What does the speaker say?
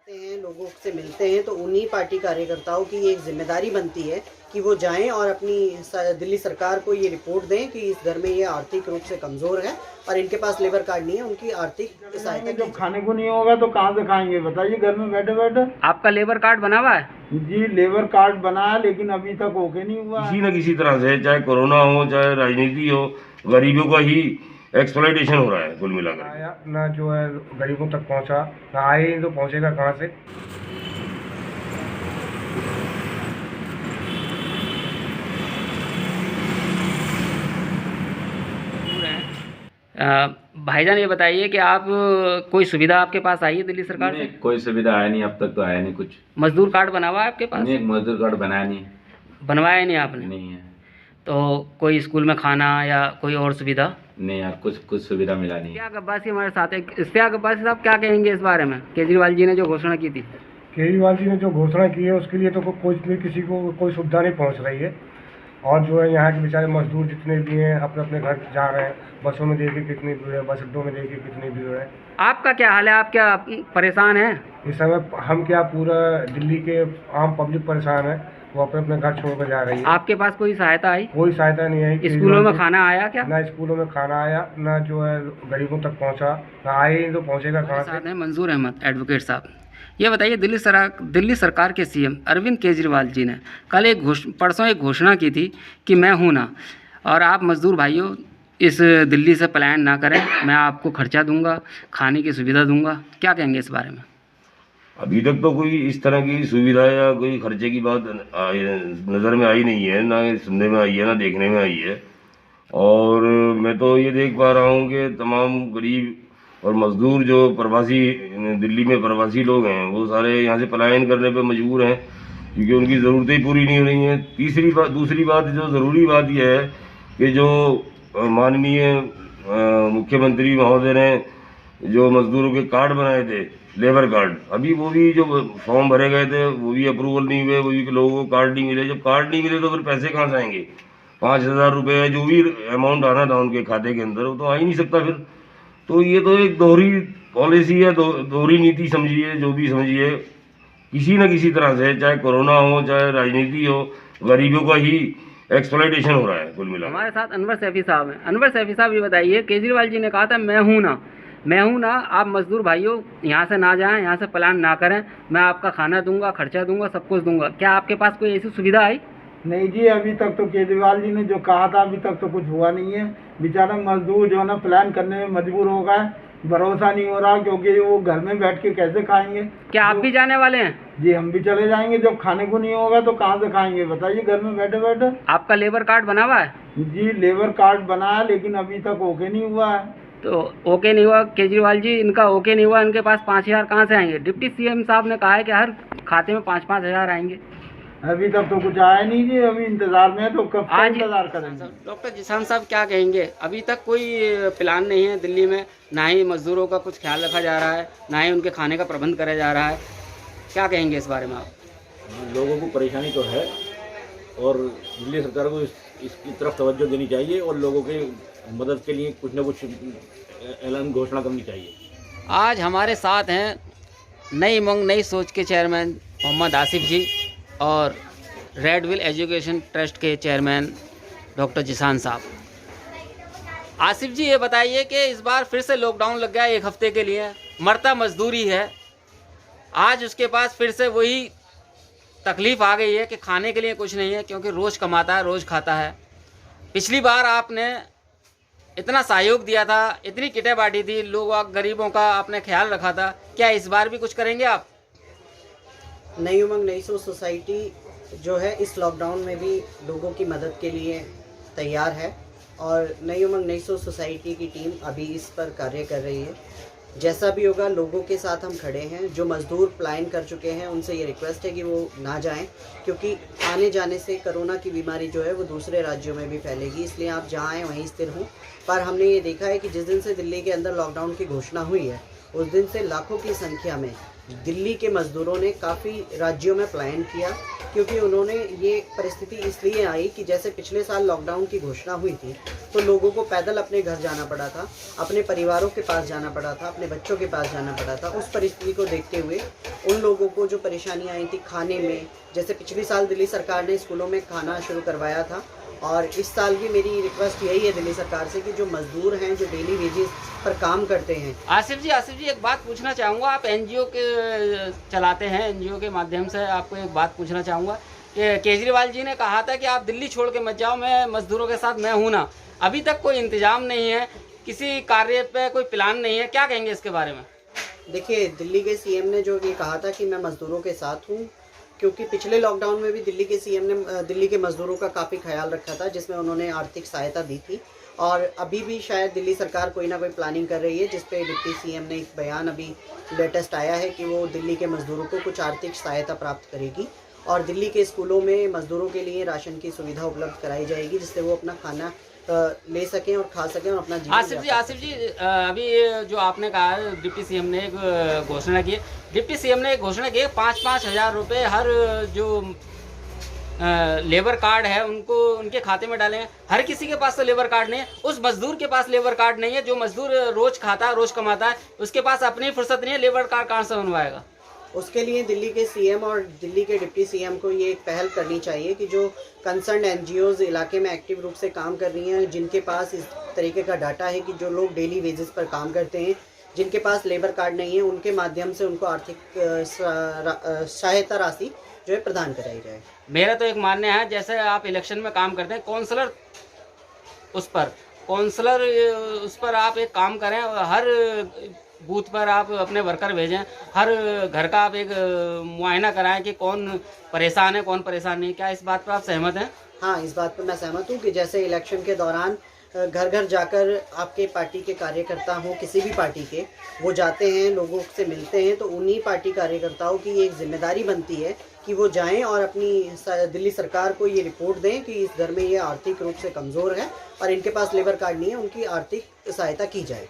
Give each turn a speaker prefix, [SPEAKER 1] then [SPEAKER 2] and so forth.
[SPEAKER 1] हैं, लोगों से मिलते हैं, तो उन्हीं पार्टी कार्यकर्ताओं की ये एक जिम्मेदारी बनती है कि वो जाएं और अपनी दिल्ली सरकार को ये रिपोर्ट दें कि इस घर में ये आर्थिक रूप से कमज़ोर है और इनके पास लेबर कार्ड नहीं है, उनकी आर्थिक सहायता
[SPEAKER 2] जब खाने को नहीं होगा तो कहाँ से खाएंगे बताइए, घर में बैठे बैठे।
[SPEAKER 3] आपका लेबर कार्ड बना हुआ है?
[SPEAKER 2] जी लेबर कार्ड बना है, लेकिन अभी तक ओके नहीं हुआ।
[SPEAKER 4] किसी न किसी तरह से, चाहे कोरोना हो चाहे राजनीति हो, गरीबों का ही एक्सप्लॉइटेशन हो रहा है कुल मिलाकर।
[SPEAKER 2] ना जो है गरीबों तक पहुंचा, ना आए तो पहुंचेगा कहाँ से।
[SPEAKER 3] भाईजान ये बताइए कि आप कोई सुविधा आपके पास आई है दिल्ली सरकार से?
[SPEAKER 5] कोई सुविधा आया नहीं, अब तक तो आया नहीं कुछ।
[SPEAKER 3] मजदूर कार्ड बना हुआ है आपके पास?
[SPEAKER 5] नहीं, मजदूर कार्ड बनाया नहीं।
[SPEAKER 3] बनवाया नहीं आपने?
[SPEAKER 5] नहीं है।
[SPEAKER 3] तो कोई स्कूल में खाना या कोई और सुविधा?
[SPEAKER 5] नहीं यार, कुछ सुविधा मिला नहीं।
[SPEAKER 3] इश्तियाक अब्बासी हमारे साथ है। इश्तियाक अब्बासी साहब क्या कहेंगे इस बारे में, केजरीवाल जी ने जो घोषणा की थी?
[SPEAKER 2] केजरीवाल जी ने जो घोषणा की है उसके लिए तो कोई भी किसी को कोई सुविधा नहीं पहुंच रही है। और जो है यहाँ के बेचारे मजदूर जितने भी हैं अपने अपने घर जा रहे हैं। बसों में देखिए कितनी भीड़ है, बस अड्डों में देखिए कितनी भीड़ है।
[SPEAKER 3] आपका क्या हाल है? आप क्या परेशान हैं
[SPEAKER 2] इस समय? हम क्या, पूरा दिल्ली के आम पब्लिक परेशान है, वो अपने अपने घर छोड़कर जा रही है।
[SPEAKER 3] आपके पास कोई सहायता आई?
[SPEAKER 2] कोई सहायता नहीं आई।
[SPEAKER 3] स्कूलों में खाना आया क्या?
[SPEAKER 2] ना स्कूलों में खाना आया, ना जो है गरीबों तक पहुंचा, ना आए तो पहुंचेगा कहाँ से।
[SPEAKER 3] साथ हैं मंजूर अहमद एडवोकेट साहब। ये बताइए, दिल्ली सरकार के सीएम अरविंद केजरीवाल जी ने कल परसों एक घोषणा की थी कि मैं हूँ ना, और आप मजदूर भाइयों इस दिल्ली से पलायन ना करें, मैं आपको खर्चा दूंगा, खाने की सुविधा दूंगा। क्या कहेंगे इस बारे में?
[SPEAKER 4] अभी तक तो कोई इस तरह की सुविधा या कोई खर्चे की बात नज़र में आई नहीं है, ना सुनने में आई है, ना देखने में आई है। और मैं तो ये देख पा रहा हूँ कि तमाम गरीब और मजदूर जो प्रवासी दिल्ली में प्रवासी लोग हैं, वो सारे यहाँ से पलायन करने पे मजबूर हैं, क्योंकि उनकी ज़रूरतें पूरी नहीं हो रही हैं। दूसरी बात जो ज़रूरी बात यह है कि जो माननीय मुख्यमंत्री महोदय ने जो मजदूरों के कार्ड बनाए थे, लेबर कार्ड, अभी वो भी जो फॉर्म भरे गए थे वो भी अप्रूवल नहीं हुए, वो भी लोगों को कार्ड नहीं मिले। जब कार्ड नहीं मिले तो फिर पैसे कहाँ से आएंगे? 5,000 रुपये जो भी अमाउंट आना था उनके खाते के अंदर, वो तो आ ही नहीं सकता फिर। तो ये तो एक दोहरी पॉलिसी है, दोहरी नीति समझिए, जो भी समझिए। किसी न किसी तरह से, चाहे कोरोना हो चाहे राजनीति हो, गरीबों का ही एक्सप्लॉइटेशन हो रहा है कुल मिलाकर।
[SPEAKER 3] हमारे साथ अनवर सैफी साहब हैं। अनवर सैफी साहब ये बताइए, केजरीवाल जी ने कहा था मैं हूँ ना, आप मजदूर भाइयों यहाँ से ना जाएं, यहाँ से पलायन ना करें, मैं आपका खाना दूंगा, खर्चा दूंगा, सब कुछ दूंगा। क्या आपके पास कोई ऐसी सुविधा आई?
[SPEAKER 2] नहीं जी, अभी तक तो केजरीवाल जी ने जो कहा था अभी तक तो कुछ हुआ नहीं है। बेचारा मजदूर जो है ना प्लान करने में मजबूर हो गए, भरोसा नहीं हो रहा, क्योंकि वो घर में बैठ के कैसे खाएंगे।
[SPEAKER 3] क्या आप भी जाने वाले हैं?
[SPEAKER 2] जी हम भी चले जाएंगे। जब खाने को नहीं होगा तो कहाँ से खाएंगे बताइए, घर में बैठे बैठे।
[SPEAKER 3] आपका लेबर कार्ड बना हुआ है?
[SPEAKER 2] जी लेबर कार्ड बना है, लेकिन अभी तक ओके नहीं हुआ है।
[SPEAKER 3] तो ओके नहीं हुआ केजरीवाल जी, इनका ओके नहीं हुआ, इनके पास 5,000 कहाँ से आएंगे? डिप्टी सीएम साहब ने कहा है कि हर खाते में 5-5 हज़ार आएंगे।
[SPEAKER 2] अभी तक तो कुछ आया नहीं जी, अभी इंतजार में है, तो कब तक इंतजार करेंगे।
[SPEAKER 3] डॉक्टर जिसान साहब क्या कहेंगे? अभी तक कोई प्लान नहीं है दिल्ली में, ना ही मजदूरों का कुछ ख्याल रखा जा रहा है, ना ही उनके खाने का प्रबंध करा जा रहा है। क्या कहेंगे इस बारे में आप?
[SPEAKER 6] लोगों को परेशानी तो है, और दिल्ली सरकार को इसकी तरफ तवज्जो देनी चाहिए, और लोगों के मदद के लिए कुछ न कुछ ऐलान घोषणा करनी चाहिए।
[SPEAKER 3] आज हमारे साथ हैं नई उमंग नई सोच के चेयरमैन मोहम्मद आसिफ जी और रेडविल एजुकेशन ट्रस्ट के चेयरमैन डॉक्टर जिसान साहब। आसिफ जी ये बताइए कि इस बार फिर से लॉकडाउन लग गया 1 हफ्ते के लिए, मरता मजदूरी है, आज उसके पास फिर से वही तकलीफ़ आ गई है कि खाने के लिए कुछ नहीं है, क्योंकि रोज़ कमाता है रोज़ खाता है। पिछली बार आपने इतना सहयोग दिया था, इतनी किटें बांटी थी, लोग गरीबों का आपने ख्याल रखा था, क्या इस बार भी कुछ करेंगे आप?
[SPEAKER 1] नई उमंग नई सोच सोसाइटी जो है इस लॉकडाउन में भी लोगों की मदद के लिए तैयार है, और नई उमंग नई सोच सोसाइटी की टीम अभी इस पर कार्य कर रही है। जैसा भी होगा लोगों के साथ हम खड़े हैं। जो मजदूर पलायन कर चुके हैं उनसे ये रिक्वेस्ट है कि वो ना जाएं, क्योंकि आने जाने से कोरोना की बीमारी जो है वो दूसरे राज्यों में भी फैलेगी, इसलिए आप जहाँ आएँ वहीं स्थिर हों। पर हमने ये देखा है कि जिस दिन से दिल्ली के अंदर लॉकडाउन की घोषणा हुई है उस दिन से लाखों की संख्या में दिल्ली के मज़दूरों ने काफ़ी राज्यों में पलायन किया, क्योंकि उन्होंने ये परिस्थिति इसलिए आई कि जैसे पिछले साल लॉकडाउन की घोषणा हुई थी तो लोगों को पैदल अपने घर जाना पड़ा था, अपने परिवारों के पास जाना पड़ा था, अपने बच्चों के पास जाना पड़ा था। उस परिस्थिति को देखते हुए उन लोगों को जो परेशानियाँ आई थी खाने में, जैसे पिछले साल दिल्ली सरकार ने स्कूलों में खाना शुरू करवाया था, और इस साल भी मेरी रिक्वेस्ट यही है दिल्ली सरकार से कि जो मज़दूर हैं, जो डेली वेजेस पर काम करते हैं।
[SPEAKER 3] आसिफ जी एक बात पूछना चाहूँगा, आप एनजीओ के चलाते हैं, एनजीओ के माध्यम से आपको एक बात पूछना चाहूँगा कि केजरीवाल जी ने कहा था कि आप दिल्ली छोड़ के मत जाओ, मैं मज़दूरों के साथ मैं हूँ ना। अभी तक कोई इंतजाम नहीं है, किसी कार्य पे कोई प्लान नहीं है, क्या कहेंगे इसके बारे में?
[SPEAKER 1] देखिए, दिल्ली के सीएम ने जो ये कहा था कि मैं मज़दूरों के साथ हूँ, क्योंकि पिछले लॉकडाउन में भी दिल्ली के सीएम ने दिल्ली के मज़दूरों का काफ़ी ख्याल रखा था, जिसमें उन्होंने आर्थिक सहायता दी थी। और अभी भी शायद दिल्ली सरकार कोई ना कोई प्लानिंग कर रही है, जिस पे डिप्टी सीएम ने एक बयान अभी लेटेस्ट आया है कि वो दिल्ली के मज़दूरों को कुछ आर्थिक सहायता प्राप्त करेगी, और दिल्ली के स्कूलों में मज़दूरों के लिए राशन की सुविधा उपलब्ध कराई जाएगी, जिससे वो अपना खाना ले सकें और खा सकें और अपना जीवन।
[SPEAKER 3] आसिफ जी अभी जो आपने कहा है डिप्टी सीएम ने एक घोषणा की है, डिप्टी सीएम ने एक घोषणा की है 5-5 हज़ार रुपये हर जो लेबर कार्ड है उनको उनके खाते में डालें। हर किसी के पास तो लेबर कार्ड नहीं है, उस मजदूर के पास लेबर कार्ड नहीं है, जो मजदूर रोज खाता है, रोज कमाता है, उसके पास अपनी फुर्सत नहीं है, लेबर कार्ड कहाँ से बनवाएगा?
[SPEAKER 1] उसके लिए दिल्ली के सीएम और दिल्ली के डिप्टी सीएम को ये एक पहल करनी चाहिए कि जो कंसर्न एनजीओज इलाके में एक्टिव रूप से काम कर रही हैं, जिनके पास इस तरीके का डाटा है कि जो लोग डेली वेजेस पर काम करते हैं, जिनके पास लेबर कार्ड नहीं है, उनके माध्यम से उनको आर्थिक सहायता राशि जो है प्रदान कराई जाए।
[SPEAKER 3] मेरा तो एक मानना है, जैसे आप इलेक्शन में काम करते हैं, काउंसलर उस पर आप एक काम करें, हर बूथ पर आप अपने वर्कर भेजें, हर घर का आप एक मुआयना कराएं कि कौन परेशान है कौन परेशान नहीं। क्या इस बात पर आप सहमत हैं?
[SPEAKER 1] हाँ, इस बात पर मैं सहमत हूँ कि जैसे इलेक्शन के दौरान घर घर जाकर आपके पार्टी के कार्यकर्ता हों, किसी भी पार्टी के, वो जाते हैं, लोगों से मिलते हैं, तो उन्हीं पार्टी कार्यकर्ताओं की एक जिम्मेदारी बनती है कि वो जाएं और अपनी दिल्ली सरकार को ये रिपोर्ट दें कि इस घर में ये आर्थिक रूप से कमज़ोर है और इनके पास लेबर कार्ड नहीं है, उनकी आर्थिक सहायता की जाए।